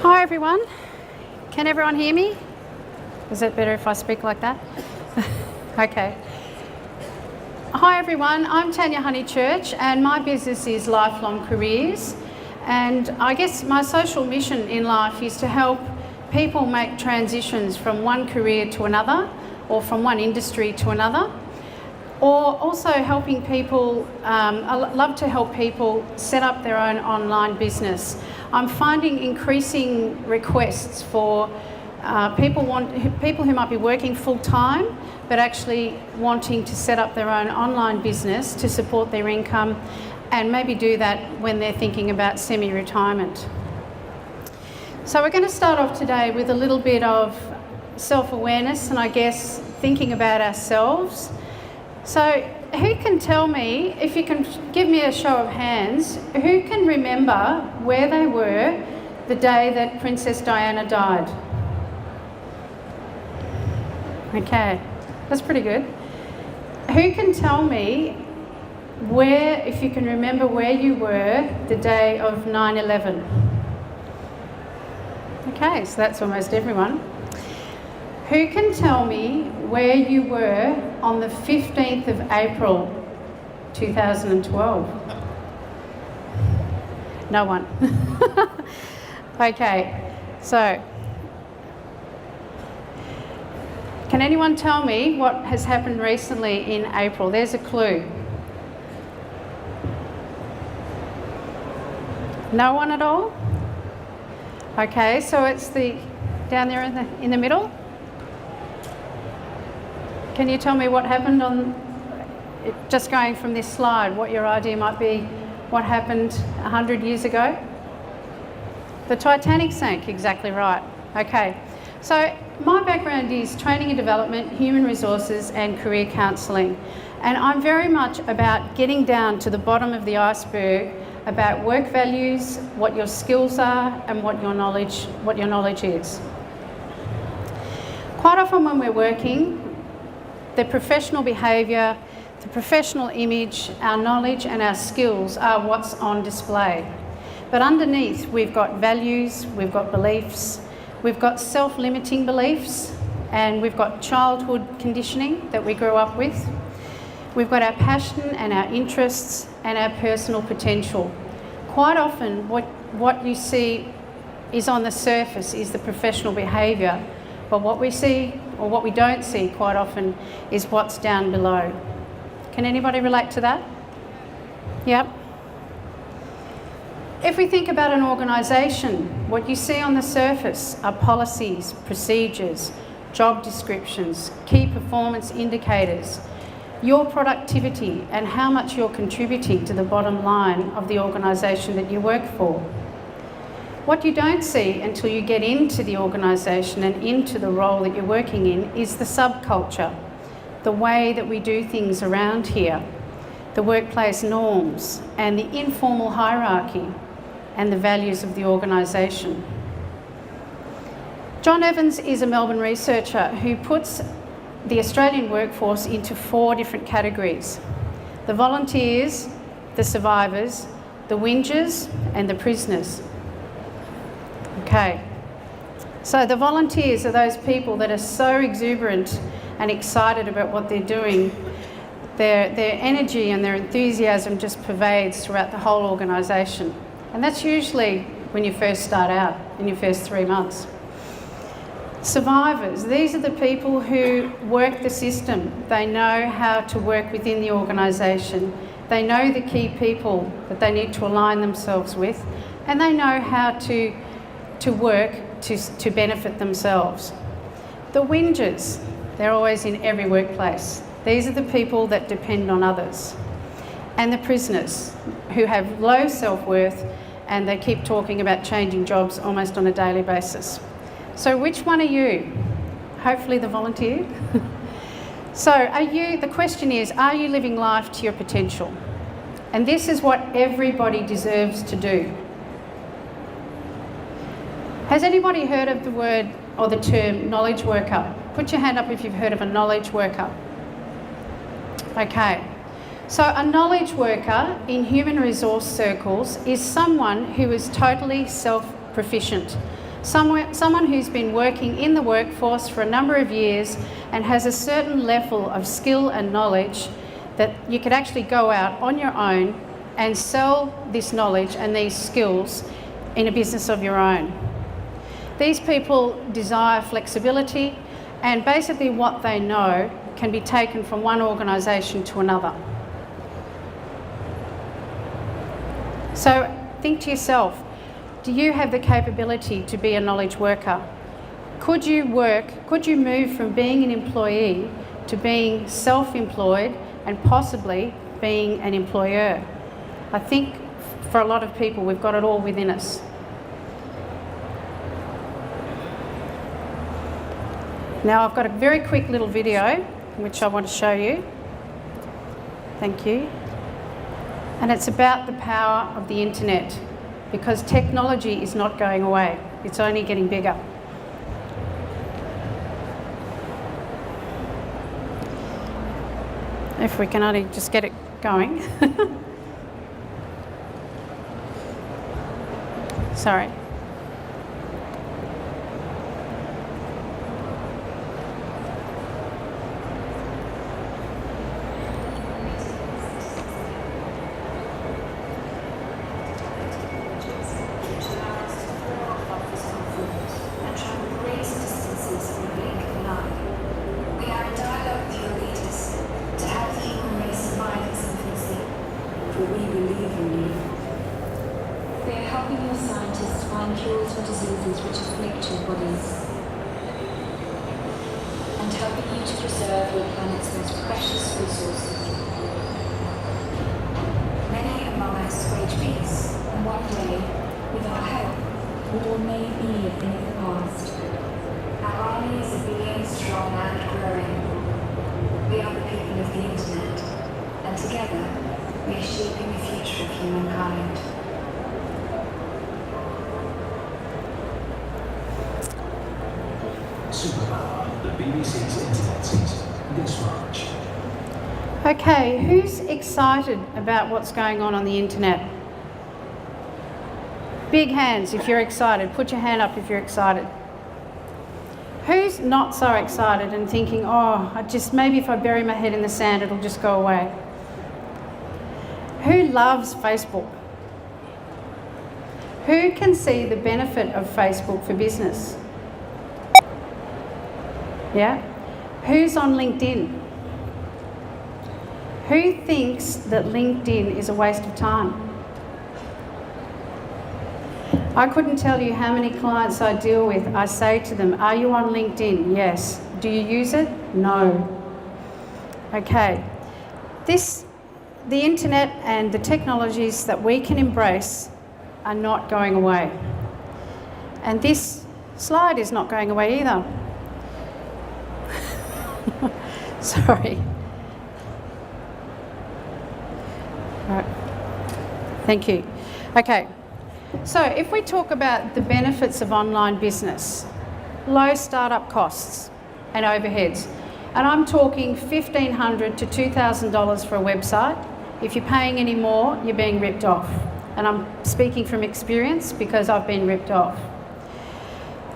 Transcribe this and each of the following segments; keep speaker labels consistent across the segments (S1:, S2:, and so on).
S1: Hi everyone, can everyone hear me? Is it better if I speak like that? Okay. Hi everyone, I'm Tanya Honeychurch and my business is Lifelong Careers, and I guess my social mission in life is to help people make transitions from one career to another or from one industry to another, or also helping people, I love to help people set up their own online business. I'm finding increasing requests for people who might be working full-time but actually wanting to set up their own online business to support their income and maybe do that when they're thinking about semi-retirement. So we're going to start off today with a little bit of self-awareness and I guess thinking about ourselves. So who can tell me, if you can give me a show of hands, who can remember where they were the day that Princess Diana died? Okay, that's pretty good. Who can tell me where, if you can remember where you were the day of 9/11? Okay, so that's almost everyone. Who can tell me where you were on the 15th of April 2012? No one. Okay, so can anyone tell me what has happened recently in April? There's a clue. No one at all? Okay, so it's down there in the middle. Can you tell me what happened just going from this slide, what your idea might be, what happened 100 years ago? The Titanic sank, exactly right. Okay, so my background is training and development, human resources and career counselling. And I'm very much about getting down to the bottom of the iceberg about work values, what your skills are and what your knowledge is. Quite often when we're working, the professional behaviour, the professional image, our knowledge and our skills are what's on display. But underneath we've got values, we've got beliefs, we've got self-limiting beliefs, and we've got childhood conditioning that we grew up with. We've got our passion and our interests and our personal potential. Quite often what you see is on the surface is the professional behaviour, but what we see or what we don't see quite often is what's down below. Can anybody relate to that? Yep. If we think about an organisation, what you see on the surface are policies, procedures, job descriptions, key performance indicators, your productivity and how much you're contributing to the bottom line of the organisation that you work for. What you don't see until you get into the organisation and into the role that you're working in is the subculture, the way that we do things around here, the workplace norms and the informal hierarchy and the values of the organisation. John Evans is a Melbourne researcher who puts the Australian workforce into 4 different categories: the volunteers, the survivors, the whingers and the prisoners. Okay, so the volunteers are those people that are so exuberant and excited about what they're doing. Their energy and their enthusiasm just pervades throughout the whole organisation. And that's usually when you first start out, in your first 3 months. Survivors, these are the people who work the system. They know how to work within the organisation. They know the key people that they need to align themselves with, and they know how to work to benefit themselves. The whingers, they're always in every workplace. These are the people that depend on others. And the prisoners, who have low self-worth and they keep talking about changing jobs almost on a daily basis. So which one are you? Hopefully the volunteer. So the question is, are you living life to your potential? And this is what everybody deserves to do. Has anybody heard of the word or the term knowledge worker? Put your hand up if you've heard of a knowledge worker. Okay, so a knowledge worker in human resource circles is someone who is totally self-proficient. someone who's been working in the workforce for a number of years and has a certain level of skill and knowledge that you could actually go out on your own and sell this knowledge and these skills in a business of your own. These people desire flexibility, and basically what they know can be taken from one organisation to another. So think to yourself, do you have the capability to be a knowledge worker? Could you move from being an employee to being self-employed and possibly being an employer? I think for a lot of people, we've got it all within us. Now I've got a very quick little video which I want to show you. Thank you. And it's about the power of the internet, because technology is not going away. It's only getting bigger. If we can only just get it going. Sorry. Okay, who's excited about what's going on the internet? Big hands if you're excited. Put your hand up if you're excited. Who's not so excited and thinking, oh, maybe if I bury my head in the sand, it'll just go away? Who loves Facebook? Who can see the benefit of Facebook for business? Yeah? Who's on LinkedIn? Who thinks that LinkedIn is a waste of time? I couldn't tell you how many clients I deal with. I say to them, are you on LinkedIn? Yes. Do you use it? No. Okay. The internet and the technologies that we can embrace are not going away. And this slide is not going away either. Sorry. Right. Thank you. Okay. So if we talk about the benefits of online business, low startup costs and overheads, and I'm talking $1,500 to $2,000 for a website. If you're paying any more, you're being ripped off. And I'm speaking from experience because I've been ripped off.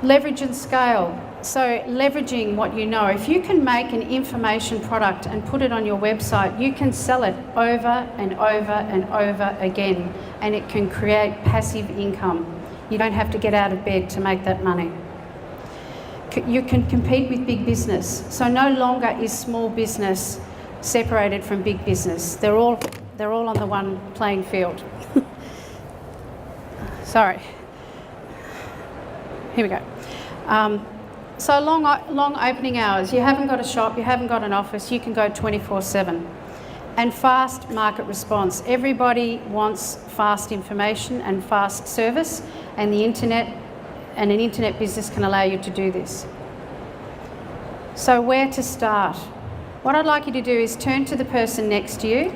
S1: Leverage and scale. So leveraging what you know. If you can make an information product and put it on your website, you can sell it over and over and over again, and it can create passive income. You don't have to get out of bed to make that money. You can compete with big business. So no longer is small business separated from big business. They're all on the one playing field. Sorry. Here we go. So long opening hours. You haven't got a shop, you haven't got an office, you can go 24/7. And fast market response. Everybody wants fast information and fast service, and the internet and an internet business can allow you to do this. So where to start? What I'd like you to do is turn to the person next to you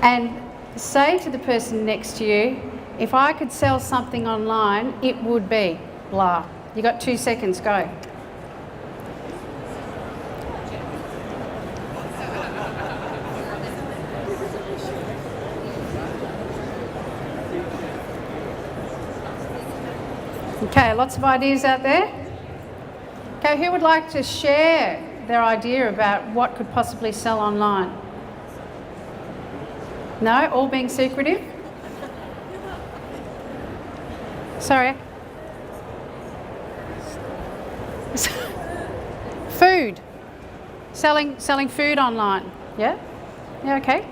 S1: and say to the person next to you, if I could sell something online, it would be blah. You got 2 seconds, go. Okay, lots of ideas out there. Okay, who would like to share their idea about what could possibly sell online? No? All being secretive? Sorry. Food. Selling food online. Yeah? Yeah, okay.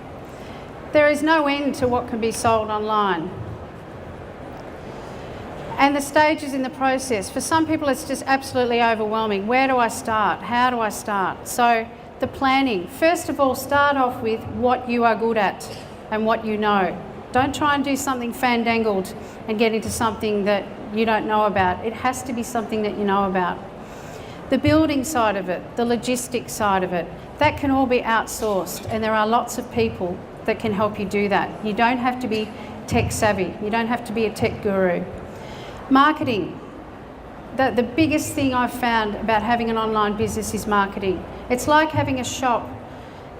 S1: There is no end to what can be sold online. And the stages in the process. For some people it's just absolutely overwhelming. Where do I start? How do I start? So the planning. First of all, start off with what you are good at and what you know. Don't try and do something fandangled and get into something that you don't know about. It has to be something that you know about. The building side of it, the logistics side of it, that can all be outsourced, and there are lots of people that can help you do that. You don't have to be tech savvy. You don't have to be a tech guru. Marketing. The biggest thing I've found about having an online business is marketing. It's like having a shop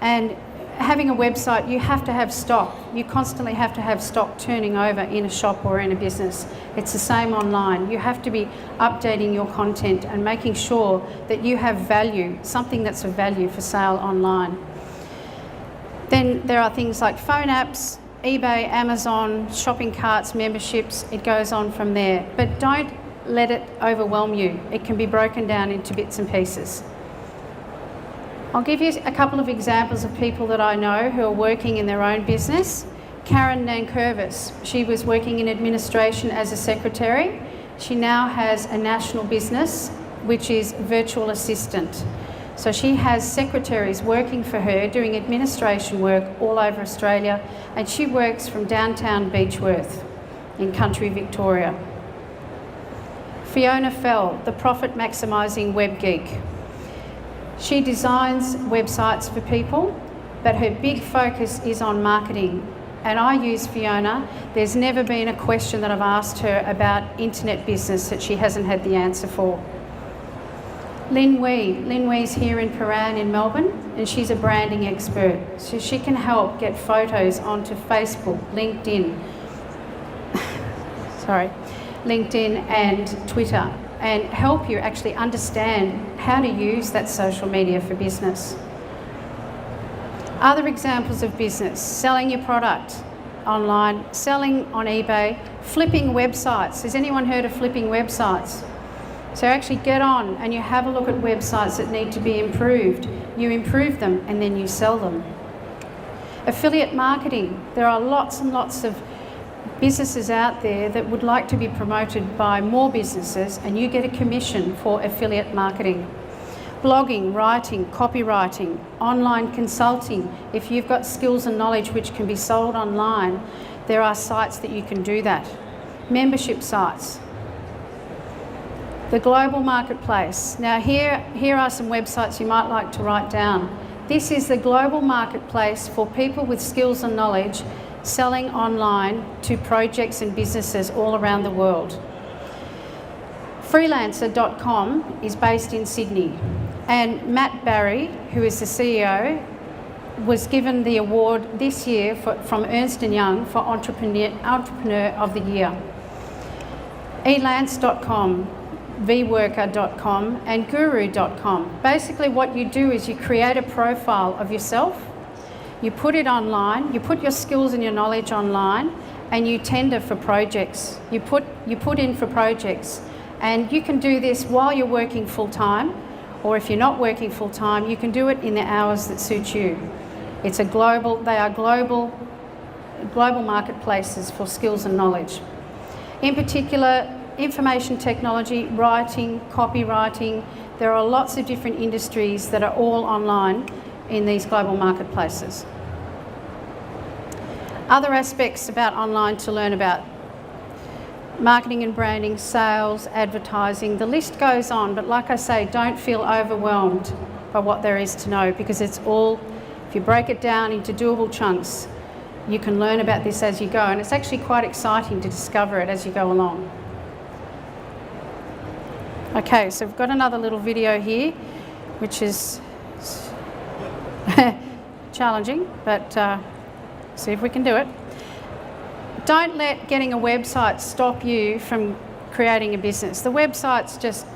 S1: and having a website. You have to have stock. You constantly have to have stock turning over in a shop or in a business. It's the same online. You have to be updating your content and making sure that you have value, something that's of value for sale online. Then there are things like phone apps, eBay, Amazon, shopping carts, memberships. It goes on from there. But don't let it overwhelm you. It can be broken down into bits and pieces. I'll give you a couple of examples of people that I know who are working in their own business. Karen Nankervis, she was working in administration as a secretary. She now has a national business, which is virtual assistant. So she has secretaries working for her doing administration work all over Australia, and she works from downtown Beechworth in country Victoria. Fiona Fell, the profit maximising web geek. She designs websites for people, but her big focus is on marketing. And I use Fiona. There's never been a question that I've asked her about internet business that she hasn't had the answer for. Lynn Wee's here in Paran in Melbourne, and she's a branding expert. So she can help get photos onto Facebook, LinkedIn and Twitter, and help you actually understand how to use that social media for business. Other examples of business: selling your product online, selling on eBay, flipping websites. Has anyone heard of flipping websites? So actually get on and you have a look at websites that need to be improved. You improve them and then you sell them. Affiliate marketing. There are lots and lots of businesses out there that would like to be promoted by more businesses, and you get a commission for affiliate marketing. Blogging, writing, copywriting, online consulting. If you've got skills and knowledge which can be sold online, there are sites that you can do that. Membership sites. The global marketplace. Now here are some websites you might like to write down. This is the global marketplace for people with skills and knowledge selling online to projects and businesses all around the world. Freelancer.com is based in Sydney, and Matt Barry, who is the CEO, was given the award this year from Ernst & Young for Entrepreneur of the Year. elance.com, vworker.com and guru.com. Basically what you do is you create a profile of yourself, you put it online, you put your skills and your knowledge online, and you tender for projects. You put in for projects, and you can do this while you're working full-time, or if you're not working full-time, you can do it in the hours that suit you. They are global marketplaces for skills and knowledge. In particular, information technology, writing, copywriting. There are lots of different industries that are all online in these global marketplaces. Other aspects about online to learn about: marketing and branding, sales, advertising. The list goes on, but like I say, don't feel overwhelmed by what there is to know, because it's all, if you break it down into doable chunks, you can learn about this as you go, and it's actually quite exciting to discover it as you go along. Okay, so we've got another little video here, which is challenging, but see if we can do it. Don't let getting a website stop you from creating a business. The website's just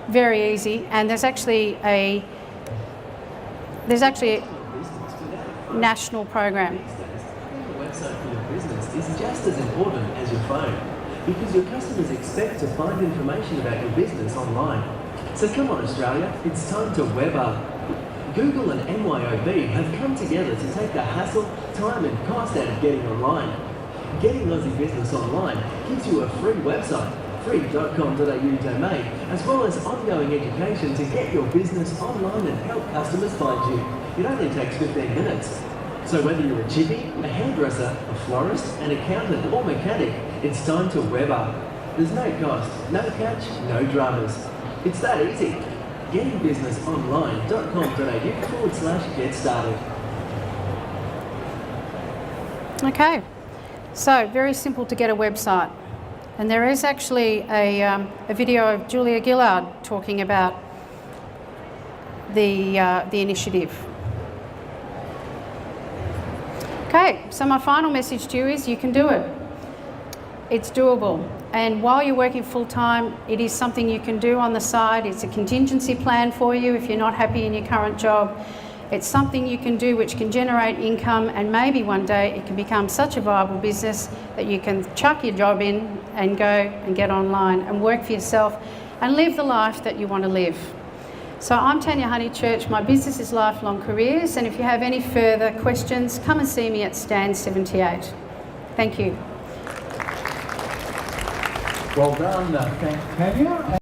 S1: very easy, and there's actually a national program.
S2: The website for your business is just as important as your phone, because your customers expect to find information about your business online. So come on Australia, it's time to web up. Google and MYOB have come together to take the hassle, time and cost out of getting online. Getting Aussie Business Online gives you a free website, free.com.au domain, as well as ongoing education to get your business online and help customers find you. It only takes 15 minutes. So whether you're a chippy, a hairdresser, a florist, an accountant or mechanic, it's time to web up. There's no cost, no catch, no dramas. It's that easy. gettingbusinessonline.com.au/get started.
S1: Okay, so very simple to get a website. And there is actually a video of Julia Gillard talking about the initiative. Okay, so my final message to you is you can do it. It's doable. And while you're working full-time, it is something you can do on the side. It's a contingency plan for you if you're not happy in your current job. It's something you can do which can generate income, and maybe one day it can become such a viable business that you can chuck your job in and go and get online and work for yourself and live the life that you want to live. So I'm Tanya Honeychurch. My business is Lifelong Careers, and if you have any further questions, come and see me at stand 78. Thank you.
S3: Well done, thanks Tanya.